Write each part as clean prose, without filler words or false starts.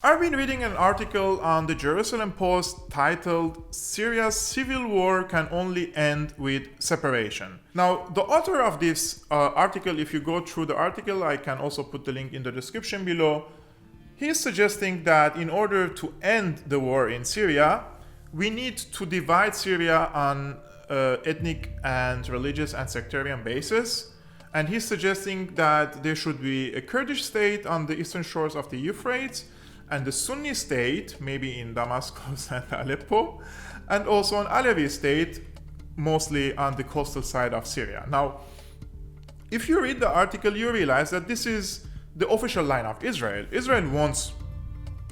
I've been reading an article on the Jerusalem Post titled Syria's Civil War Can Only End with Separation. Now, the author of this article, if you go through the article, I can also put the link in the description below. He is suggesting that in order to end the war in Syria, we need to divide Syria on ethnic and religious and sectarian basis. And he's suggesting that there should be a Kurdish state on the eastern shores of the Euphrates, and the Sunni state, maybe in Damascus and Aleppo, and also an Alevi state, mostly on the coastal side of Syria. Now, if you read the article, you realize that this is the official line of Israel. Israel wants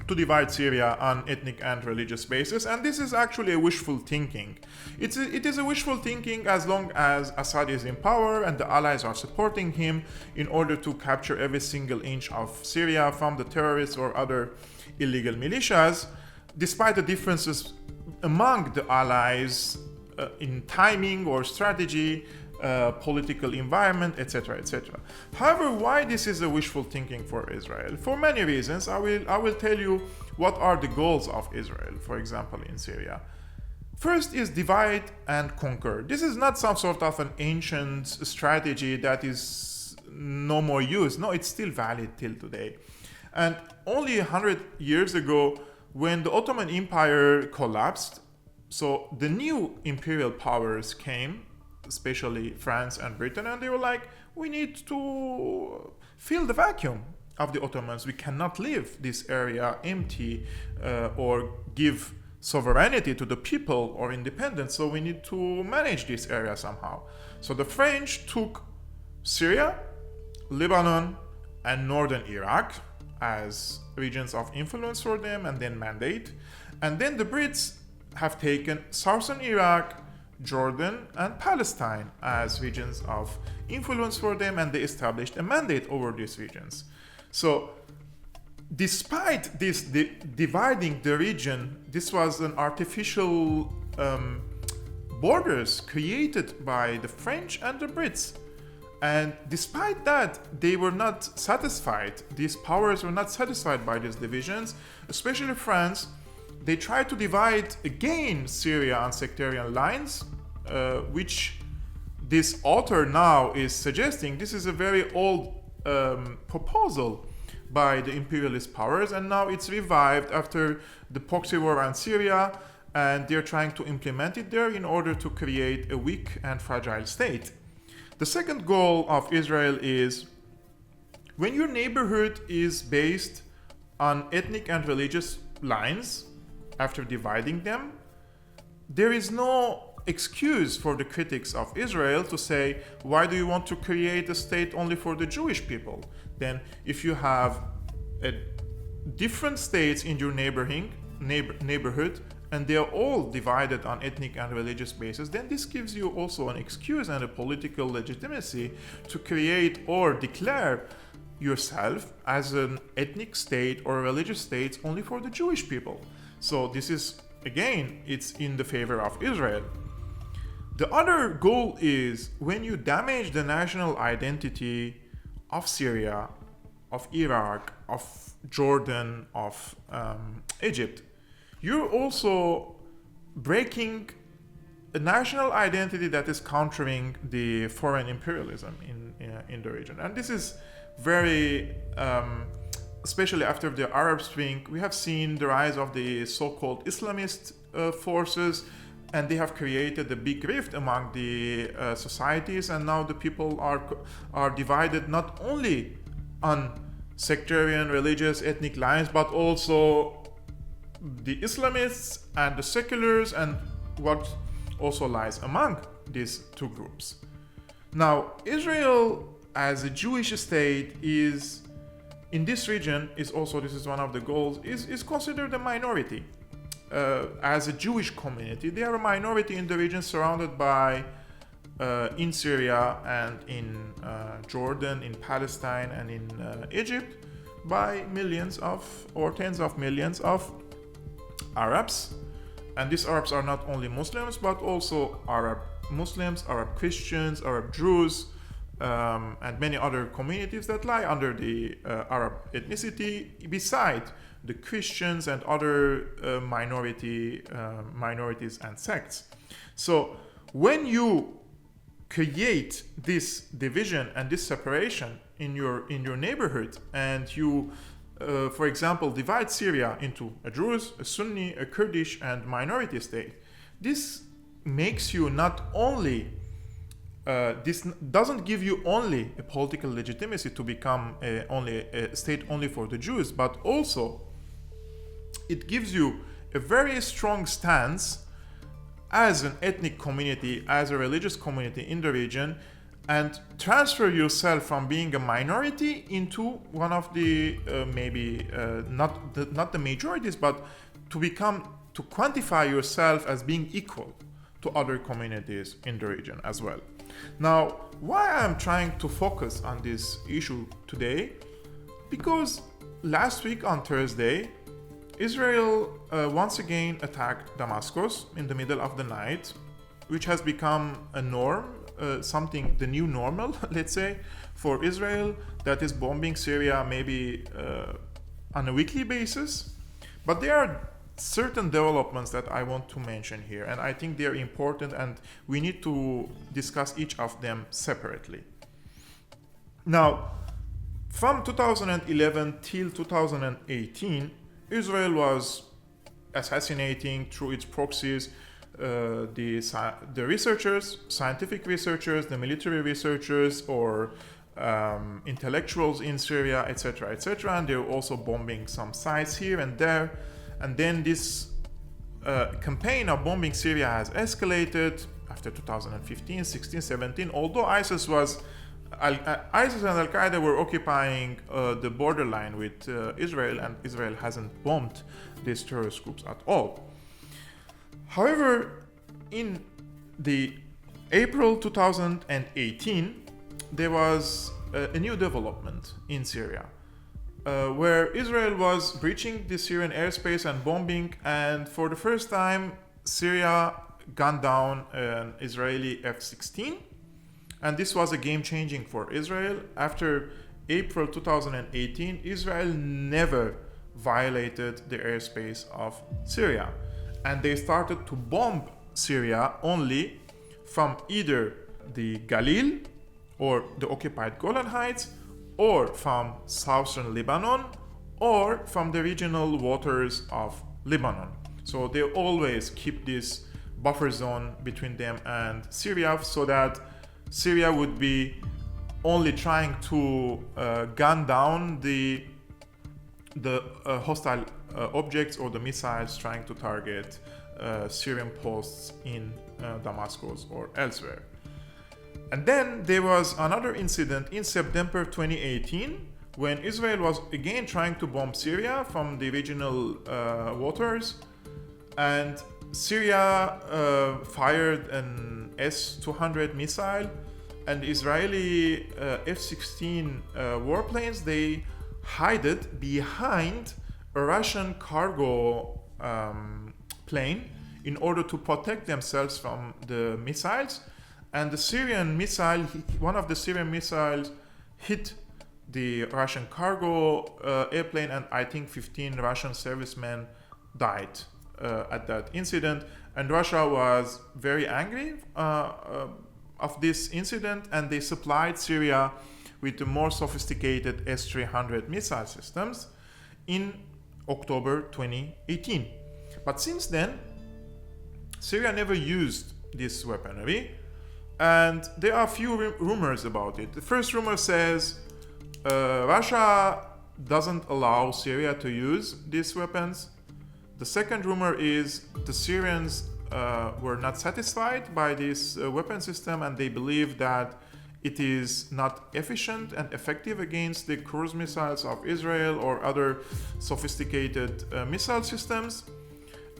to divide Syria on ethnic and religious basis, and this is actually a wishful thinking. It is a wishful thinking as long as Assad is in power and the allies are supporting him in order to capture every single inch of Syria from the terrorists or other illegal militias, despite the differences among the allies in timing or strategy, political environment, etc., etc. However, why this is a wishful thinking for Israel? For many reasons. I will tell you what are the goals of Israel, for example, in Syria. First is divide and conquer. This is not some sort of an ancient strategy that is no more used. No, it's still valid till today. And only 100 years ago, when the Ottoman Empire collapsed, so the new imperial powers came, especially France and Britain, and they were like, we need to fill the vacuum of the Ottomans. We cannot leave this area empty or give sovereignty to the people or independence, so we need to manage this area somehow. So the French took Syria, Lebanon, and northern Iraq as regions of influence for them and then mandate. And then the Brits have taken southern Iraq, Jordan, and Palestine as regions of influence for them, and they established a mandate over these regions. So despite this dividing the region, this was an artificial borders created by the French and the Brits. And despite that, they were not satisfied. These powers were not satisfied by these divisions, especially France. They tried to divide again Syria on sectarian lines, which this author now is suggesting. This is a very old proposal by the imperialist powers, and now it's revived after the proxy war on Syria, and they're trying to implement it there in order to create a weak and fragile state. The second goal of Israel is when your neighborhood is based on ethnic and religious lines, after dividing them, there is no excuse for the critics of Israel to say, why do you want to create a state only for the Jewish people? Then if you have different states in your neighborhood and they are all divided on ethnic and religious basis, then this gives you also an excuse and a political legitimacy to create or declare yourself as an ethnic state or a religious state only for the Jewish people. So this is, again, it's in the favor of Israel. The other goal is when you damage the national identity of Syria, of Iraq, of Jordan, of Egypt, you're also breaking a national identity that is countering the foreign imperialism in the region. And this is very especially after the Arab Spring, we have seen the rise of the so-called Islamist forces, and they have created a big rift among the societies, and now the people are divided not only on sectarian, religious, ethnic lines, but also the Islamists and the seculars and what also lies among these two groups. Now, Israel as a Jewish state is in this region is also, this is one of the goals, is considered a minority. As a Jewish community, they are a minority in the region surrounded by, in Syria and in Jordan, in Palestine and in Egypt, by millions of, or tens of millions of Arabs. And these Arabs are not only Muslims, but also Arab Muslims, Arab Christians, Arab Jews, and many other communities that lie under the Arab ethnicity, beside the Christians and other minorities and sects. So when you create this division and this separation in your neighborhood, and you for example divide Syria into a Druze, a Sunni, a Kurdish and minority state, this makes you not only this doesn't give you only a political legitimacy to become only a state only for the Jews, but also it gives you a very strong stance as an ethnic community, as a religious community in the region, and transfer yourself from being a minority into one of the not the majorities, but to quantify yourself as being equal to other communities in the region as well. Now, why I'm trying to focus on this issue today? Because last week on Thursday, Israel once again attacked Damascus in the middle of the night, which has become a norm, the new normal, let's say, for Israel, that is bombing Syria maybe on a weekly basis. But there are certain developments that I want to mention here, and I think they're important, and we need to discuss each of them separately. Now, from 2011 till 2018, Israel was assassinating through its proxies the researchers, scientific researchers, the military researchers, or intellectuals in Syria, etc., etc. And they were also bombing some sites here and there. And then this campaign of bombing Syria has escalated after 2015, 16, 17. Although ISIS and Al-Qaeda were occupying the borderline with Israel, and Israel hasn't bombed these terrorist groups at all. However, in the April 2018, there was a new development in Syria, where Israel was breaching the Syrian airspace and bombing, and for the first time, Syria gunned down an Israeli F-16, and this was a game-changing for Israel. After April 2018, Israel never violated the airspace of Syria, and they started to bomb Syria only from either the Galil or the occupied Golan Heights, or from southern Lebanon, or from the regional waters of Lebanon. So they always keep this buffer zone between them and Syria, so that Syria would be only trying to gun down the hostile objects or the missiles trying to target Syrian posts in Damascus or elsewhere. And then there was another incident in September 2018 when Israel was again trying to bomb Syria from the regional waters, and Syria fired an S-200 missile, and Israeli F-16 warplanes, they hid behind a Russian cargo plane in order to protect themselves from the missiles. And the Syrian missile, one of the Syrian missiles hit the Russian cargo airplane, and I think 15 Russian servicemen died at that incident. And Russia was very angry of this incident, and they supplied Syria with the more sophisticated S-300 missile systems in October 2018. But since then, Syria never used this weaponry, and there are a few rumors about it. The first rumor says Russia doesn't allow Syria to use these weapons. The second rumor is the Syrians were not satisfied by this weapon system, and they believe that it is not efficient and effective against the cruise missiles of Israel or other sophisticated missile systems.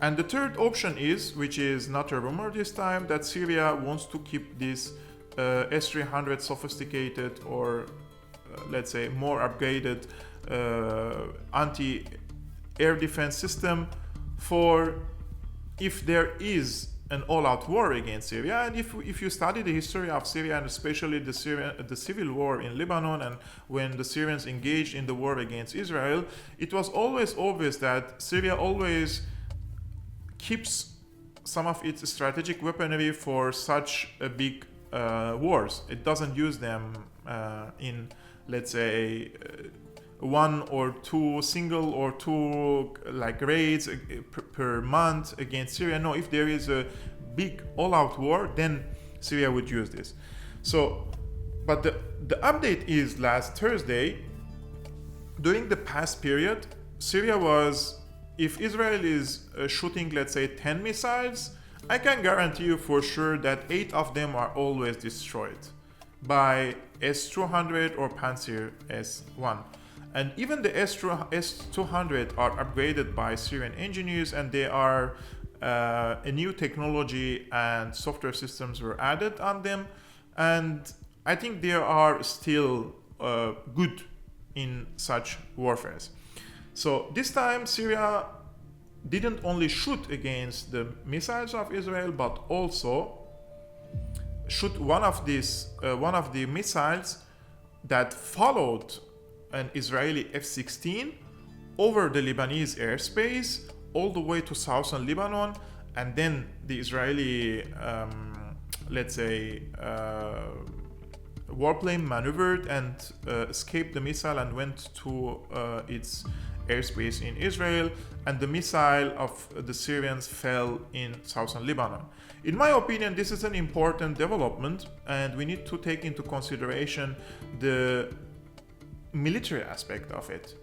And the third option is, which is not a rumor this time, that Syria wants to keep this S-300 sophisticated or let's say more upgraded anti-air defense system for if there is an all-out war against Syria. And if you study the history of Syria, and especially the civil war in Lebanon, and when the Syrians engaged in the war against Israel, it was always obvious that Syria always keeps some of its strategic weaponry for such a big wars. It doesn't use them in, let's say, one or two single or two like raids per month against Syria. No, if there is a big all-out war, then Syria would use this. So, but the update is last Thursday. During the past period, Syria was, if Israel is shooting, let's say, 10 missiles, I can guarantee you for sure that 8 of them are always destroyed by S-200 or Panzer S-1. And even the S-200 are upgraded by Syrian engineers, and they are a new technology and software systems were added on them. And I think they are still good in such warfares. So this time Syria didn't only shoot against the missiles of Israel, but also shoot one of the missiles that followed an Israeli F-16 over the Lebanese airspace all the way to southern Lebanon, and then the Israeli, let's say, warplane maneuvered and escaped the missile and went to its airspace in Israel, and the missile of the Syrians fell in southern Lebanon. In my opinion, this is an important development, and we need to take into consideration the military aspect of it.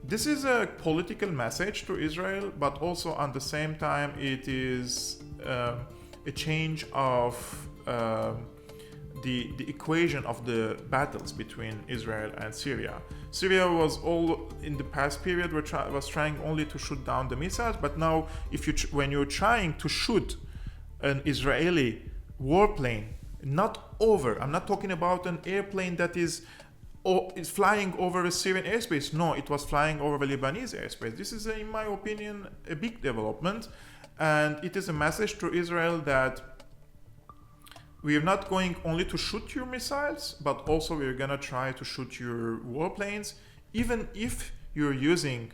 This is a political message to Israel, but also at the same time it is a change of the equation of the battles between Israel and Syria. Syria was all in the past period was trying only to shoot down the missiles, but now when you're trying to shoot an Israeli warplane, not over, I'm not talking about an airplane that is flying over a Syrian airspace. No, it was flying over the Lebanese airspace. This is, in my opinion, a big development, and it is a message to Israel that we are not going only to shoot your missiles, but also we're gonna try to shoot your warplanes, even if you're using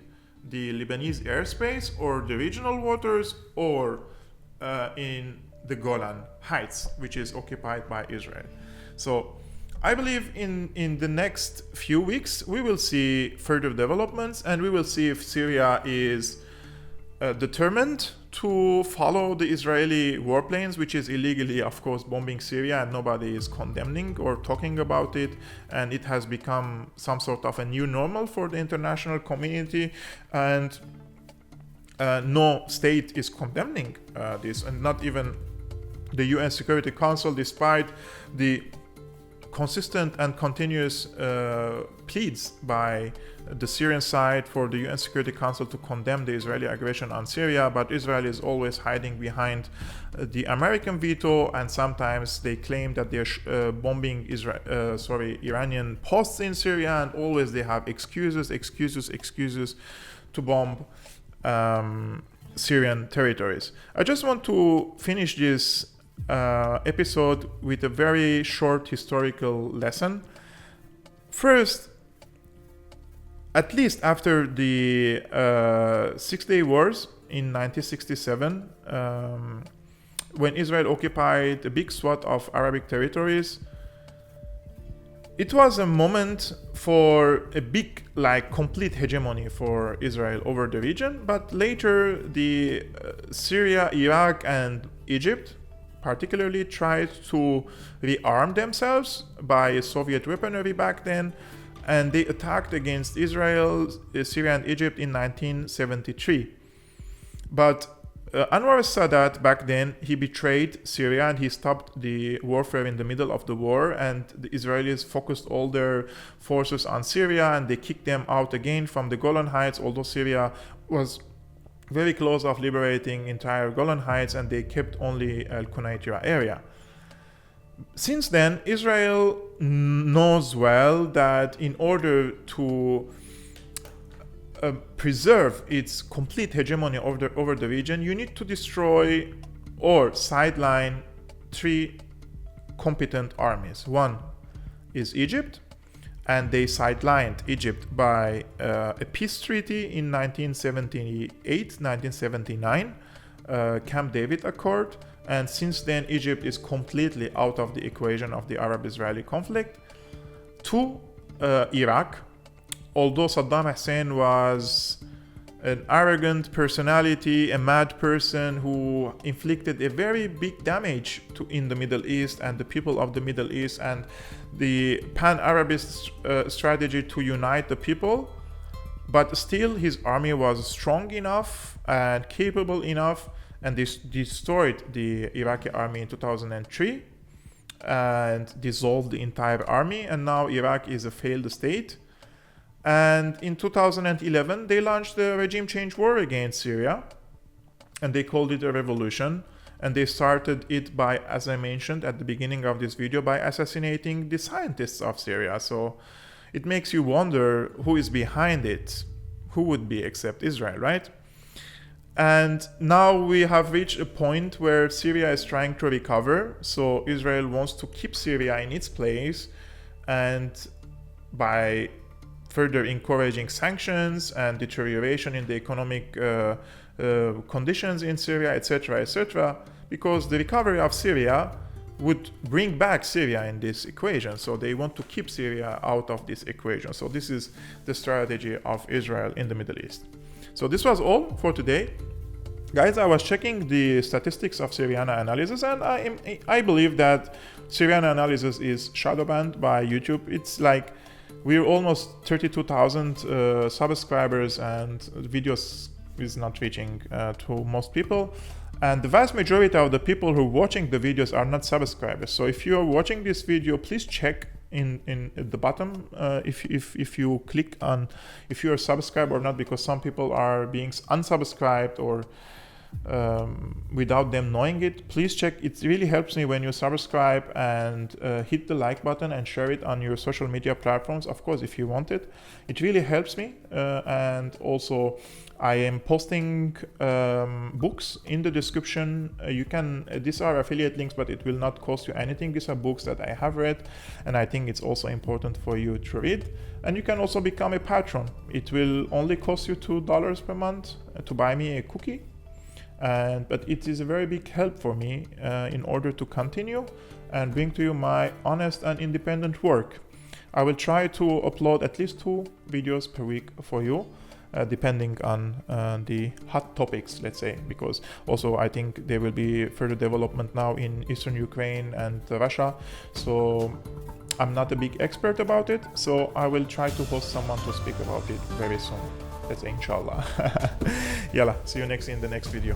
the Lebanese airspace or the regional waters or in the Golan Heights, which is occupied by Israel. So I believe in the next few weeks we will see further developments, and we will see if Syria is determined to follow the Israeli warplanes, which is illegally, of course, bombing Syria, and nobody is condemning or talking about it, and it has become some sort of a new normal for the international community, and no state is condemning this, and not even the UN Security Council, despite the consistent and continuous pleads by the Syrian side for the UN Security Council to condemn the Israeli aggression on Syria, but Israel is always hiding behind the American veto, and sometimes they claim that they're bombing Iranian posts in Syria, and always they have excuses to bomb Syrian territories. I just want to finish this episode with a very short historical lesson. First, at least after the Six-Day Wars in 1967, when Israel occupied a big swath of Arabic territories, it was a moment for a big, complete hegemony for Israel over the region. But later, the Syria, Iraq, and Egypt particularly tried to rearm themselves by Soviet weaponry back then, and they attacked against Israel, Syria, and Egypt in 1973. But Anwar Sadat back then, he betrayed Syria and he stopped the warfare in the middle of the war, and the Israelis focused all their forces on Syria, and they kicked them out again from the Golan Heights, although Syria was very close of liberating entire Golan Heights, and they kept only Al Quneitra area. Since then, Israel knows well that in order to preserve its complete hegemony over the region, you need to destroy or sideline 3 competent armies. One is Egypt, and they sidelined Egypt by a peace treaty in 1978-1979, Camp David Accord, and since then Egypt is completely out of the equation of the Arab-Israeli conflict. 2, Iraq. Although Saddam Hussein was an arrogant personality, a mad person who inflicted a very big damage in the Middle East and the people of the Middle East, and the pan-Arabist strategy to unite the people, but still his army was strong enough and capable enough, and they destroyed the Iraqi army in 2003 and dissolved the entire army, and now Iraq is a failed state. And in 2011, they launched the regime change war against Syria, and they called it a revolution. And they started it by, as I mentioned at the beginning of this video, by assassinating the scientists of Syria. So it makes you wonder who is behind it. Who would be except Israel, right? And now we have reached a point where Syria is trying to recover. So Israel wants to keep Syria in its place, and by further encouraging sanctions and deterioration in the economic conditions in Syria, etc., etc., because the recovery of Syria would bring back Syria in this equation. So they want to keep Syria out of this equation. So this is the strategy of Israel in the Middle East. So this was all for today. Guys, I was checking the statistics of Syrian analysis, and I believe that Syrian analysis is shadow banned by YouTube. It's like we're almost 32,000 subscribers, and videos is not reaching to most people. And the vast majority of the people who are watching the videos are not subscribers. So if you are watching this video, please check in at the bottom if you click on if you are subscribed or not, because some people are being unsubscribed or without them knowing it. Please check. It really helps me when you subscribe and hit the like button and share it on your social media platforms, of course, if you want it. It really helps me. And also I am posting books in the description. You can these are affiliate links, but it will not cost you anything. These are books that I have read, and I think it's also important for you to read. And you can also become a patron. It will only cost you $2 per month to buy me a cookie. But it is a very big help for me in order to continue and bring to you my honest and independent work. I will try to upload at least 2 videos per week for you, depending on the hot topics, let's say, because also I think there will be further development now in Eastern Ukraine and Russia. So I'm not a big expert about it, so I will try to host someone to speak about it very soon. Let's say inshallah. Yalla, see you in the next video.